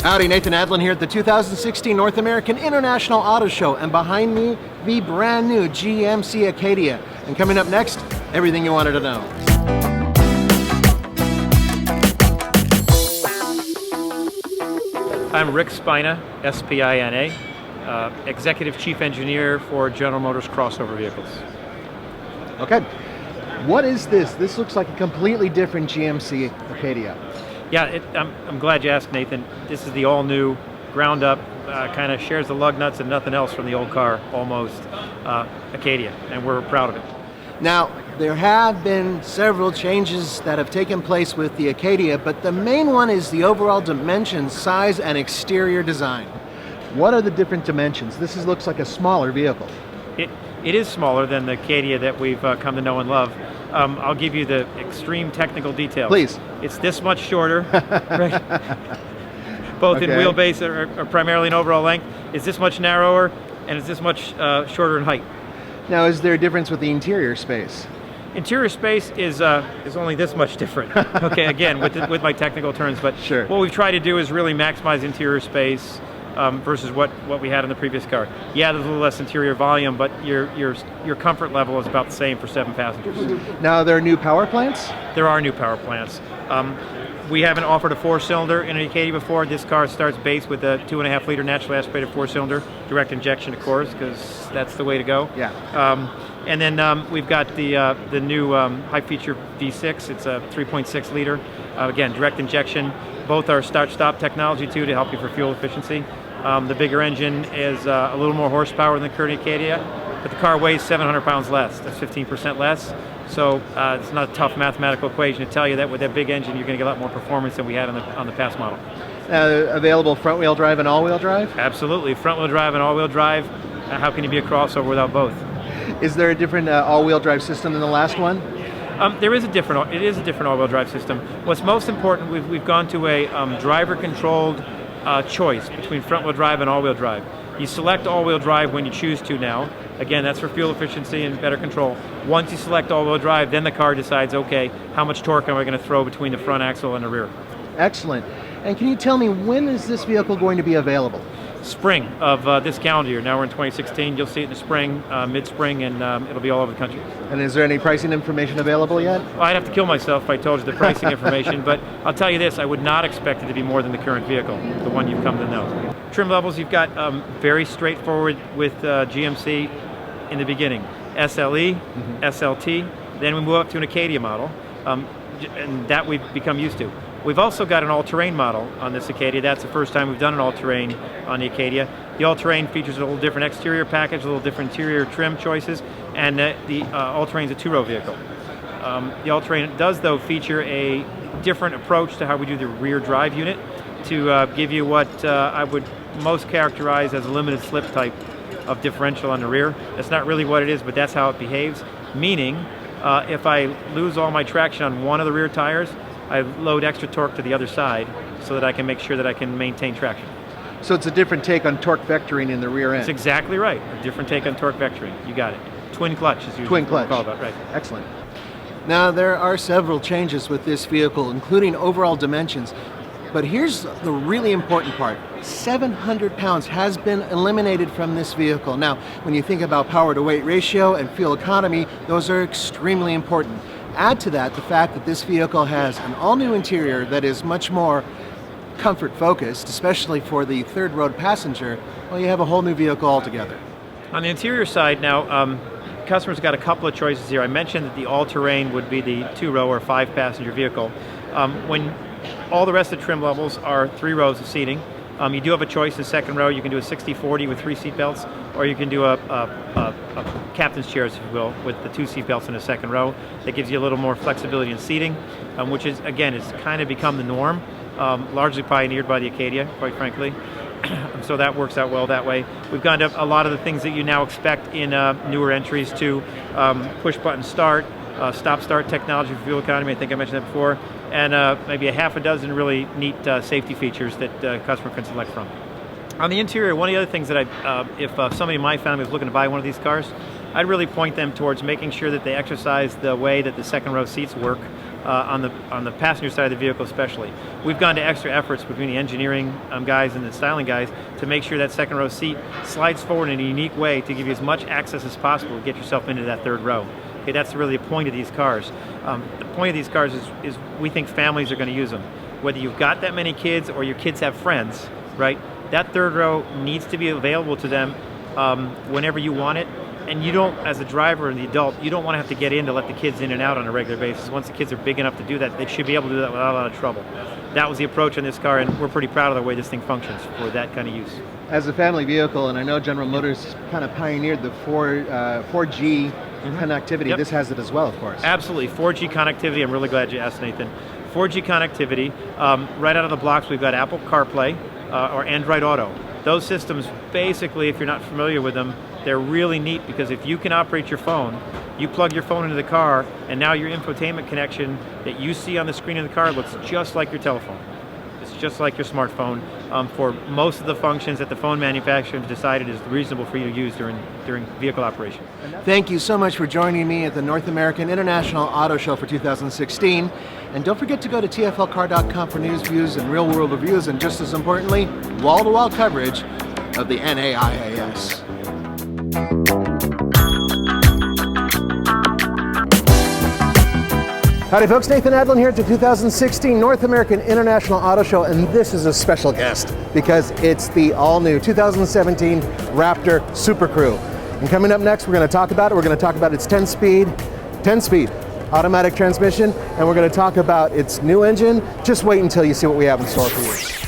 Howdy, Nathan Adlen here at the 2016 North American International Auto Show, and behind me, the brand new GMC Acadia. And coming up next, everything you wanted to know. I'm Rick Spina, S-P-I-N-A, Executive Chief Engineer for General Motors crossover vehicles. Okay, what is this? This looks like a completely different GMC Acadia. Yeah, I'm glad you asked, Nathan. This is the all-new, ground-up, kind of shares the lug nuts and nothing else from the old car, almost, Acadia, and we're proud of it. Now, there have been several changes that have taken place with the Acadia, but the main one is the overall dimensions, size, and exterior design. What are the different dimensions? This looks like a smaller vehicle. It is smaller than the Acadia that we've come to know and love. I'll give you the extreme technical details. Please. It's this much shorter, right? Both in wheelbase or primarily in overall length. It's this much narrower, and it's this much shorter in height. Now, is there a difference with the interior space? Interior space is only this much different. Okay, again, with my technical terms, but sure. What we've tried to do is really maximize interior space versus what we had in the previous car. Yeah, there's a little less interior volume, but your comfort level is about the same for 7 passengers. Now, there are new power plants? There are new power plants. We haven't offered a 4-cylinder in an Acadia before. This car starts base with a 2.5-liter naturally aspirated 4-cylinder, direct injection, of course, because that's the way to go. Yeah. And then we've got the new high-feature V6. It's a 3.6-liter. Again, direct injection. Both are start-stop technology, too, to help you for fuel efficiency. The bigger engine is a little more horsepower than the current Acadia, but the car weighs 700 pounds less. That's 15% less. So it's not a tough mathematical equation to tell you that with that big engine, you're going to get a lot more performance than we had on the past model. Available front-wheel drive and all-wheel drive? Absolutely. Front-wheel drive and all-wheel drive. How can you be a crossover without both? Is there a different all-wheel drive system than the last one? It is a different all-wheel drive system. What's most important, we've gone to a driver-controlled choice between front-wheel drive and all-wheel drive. You select all-wheel drive when you choose to now. Again, that's for fuel efficiency and better control. Once you select all-wheel drive, then the car decides, okay, how much torque am I going to throw between the front axle and the rear? Excellent. And can you tell me, when is this vehicle going to be available? Spring of this calendar year. Now we're in 2016. You'll see it in the spring, mid-spring, and it'll be all over the country. And is there any pricing information available yet? Well, I'd have to kill myself if I told you the pricing information, but I'll tell you this, I would not expect it to be more than the current vehicle, the one you've come to know. Trim levels, you've got very straightforward with GMC in the beginning. SLE, SLT, then we move up to an Acadia model, and that we've become used to. We've also got an all-terrain model on this Acadia. That's the first time we've done an all-terrain on the Acadia. The all-terrain features a little different exterior package, a little different interior trim choices, and the all-terrain is a 2-row vehicle. The all-terrain does, though, feature a different approach to how we do the rear drive unit to give you what I would most characterize as a limited slip type of differential on the rear. That's not really what it is, but that's how it behaves, meaning if I lose all my traction on one of the rear tires, I load extra torque to the other side so that I can make sure that I can maintain traction. So it's a different take on torque vectoring in the rear end. That's exactly right. A different take on torque vectoring. You got it. Twin clutch is usually Twin clutch. Called that, right? Excellent. Now, there are several changes with this vehicle, including overall dimensions. But here's the really important part. 700 pounds has been eliminated from this vehicle. Now, when you think about power to weight ratio and fuel economy, those are extremely important. Add to that the fact that this vehicle has an all-new interior that is much more comfort-focused, especially for the third-row passenger. Well, you have a whole new vehicle altogether. On the interior side now, customers got a couple of choices here. I mentioned that the all-terrain would be the 2-row or 5-passenger vehicle. When all the rest of the trim levels are 3 rows of seating, you do have a choice in the second row. You can do a 60-40 with 3 seat belts, or you can do a captain's chairs, if you will, with the 2 seat belts in the second row. That gives you a little more flexibility in seating, which is, again, it's kind of become the norm, largely pioneered by the Acadia, quite frankly. So that works out well that way. We've gone to a lot of the things that you now expect in newer entries to push-button start, stop-start technology for fuel economy. I think I mentioned that before. And maybe a half a dozen really neat safety features that customer can select from. On the interior, one of the other things that if somebody in my family was looking to buy one of these cars, I'd really point them towards making sure that they exercise the way that the second row seats work on the passenger side of the vehicle especially. We've gone to extra efforts between the engineering guys and the styling guys to make sure that second row seat slides forward in a unique way to give you as much access as possible to get yourself into that third row. Okay, that's really the point of these cars. The point of these cars is we think families are going to use them. Whether you've got that many kids or your kids have friends, right? That third row needs to be available to them whenever you want it. And you don't, as a driver and the adult, you don't want to have to get in to let the kids in and out on a regular basis. Once the kids are big enough to do that, they should be able to do that without a lot of trouble. That was the approach on this car, and we're pretty proud of the way this thing functions for that kind of use. As a family vehicle, and I know General Motors kind of pioneered the 4G connectivity, Yep. This has it as well, of course. Absolutely, 4G connectivity. I'm really glad you asked, Nathan. 4G connectivity, right out of the blocks, we've got Apple CarPlay or Android Auto. Those systems, basically, if you're not familiar with them, they're really neat because if you can operate your phone, you plug your phone into the car, and now your infotainment connection that you see on the screen of the car looks just like your telephone. It's just like your smartphone for most of the functions that the phone manufacturer decided is reasonable for you to use during vehicle operation. Thank you so much for joining me at the North American International Auto Show for 2016. And don't forget to go to tflcar.com for news, views, and real-world reviews, and just as importantly, wall-to-wall coverage of the NAIAS. Howdy folks, Nathan Adlen here at the 2016 North American International Auto Show, and this is a special guest because it's the all-new 2017 Raptor Super Crew. And coming up next, we're going to talk about it. We're going to talk about its 10-speed automatic transmission, and we're going to talk about its new engine. Just wait until you see what we have in store for you.